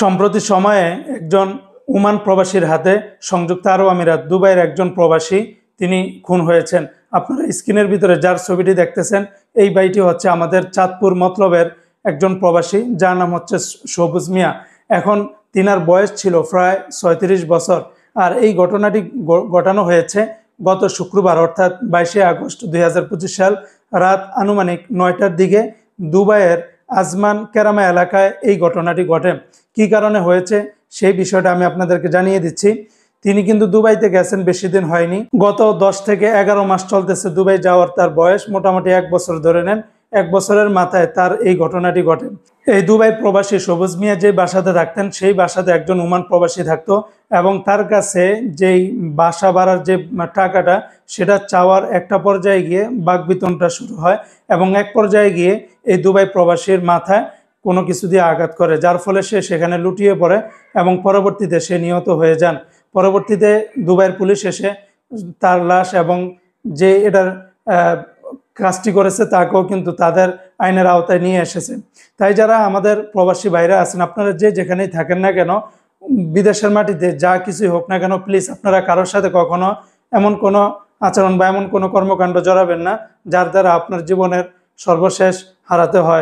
সম্প্রতি সময়ে একজন ওমান প্রবাসীর হাতে সংযুক্ত আরব আমিরাত দুবাইয়ের একজন প্রবাসী তিনি খুন হয়েছেন। আপনারা স্ক্রিনের ভিতরে যার ছবিটি দেখতেছেন এই ভাইটি হচ্ছে আমাদের চাঁদপুর মতলবের একজন প্রবাসী, যার নাম হচ্ছে সবুজ মিয়া। এখন তিনার বয়স ছিল প্রায় ৩৬ বছর। আর এই ঘটনাটি ঘটানো হয়েছে গত শুক্রবার অর্থাৎ ২২শে আগস্ট ২০২৫ সাল রাত আনুমানিক ৯টার দিকে দুবাইয়ের আজমান কেরামা এলাকায় এই ঘটনাটি ঘটে। কি কারণে হয়েছে সেই বিষয়টা আমি আপনাদেরকে জানিয়ে দিচ্ছি। তিনি কিন্তু দুবাইতে গেছেন, বেশি দিন হয়নি, গত 10 থেকে 11 মাস চলতেছে দুবাই যাওয়ার। তার বয়স মোটামুটি 1 বছর ধরে নেন। 1 বছরের মাথায় তার এই ঘটনাটি ঘটে। এই দুবাই প্রবাসী সবুজ মিয়া যে বাসাতে থাকতেন সেই বাসাতে একজন ওমান প্রবাসী থাকতো এবং তার কাছে যেই বাসা ভাড়ার যে টাকাটা সেটা চাওয়ার একটা পর্যায়ে গিয়ে বাকবিতণ্ডা শুরু হয় এবং এক পর্যায়ে গিয়ে এই দুবাই প্রবাসীর মাথায় কোনো কিছু দিয়ে আঘাত করে, যার ফলে সে সেখানে লুটিয়ে পড়ে এবং পরবর্তীতে সে নিহত হয়ে যান। পরবর্তীতে দুবাইয়ের পুলিশ এসে তার লাশ এবং যে এটার কাজটি করেছে তাকেও কিন্তু তাদের আইনের আওতায় নিয়ে এসেছে। তাই যারা আমাদের প্রবাসী ভাইরা আছেন, আপনারা যে যেখানেই থাকেন না কেন, বিদেশের মাটিতে যা কিছুই হোক না কেন, প্লিজ আপনারা কারোর সাথে কখনো এমন কোনো আচরণ বা এমন কোনো কর্মকাণ্ড জড়াবেন না যার দ্বারা আপনার জীবনের সর্বশেষ হারাতে হয়।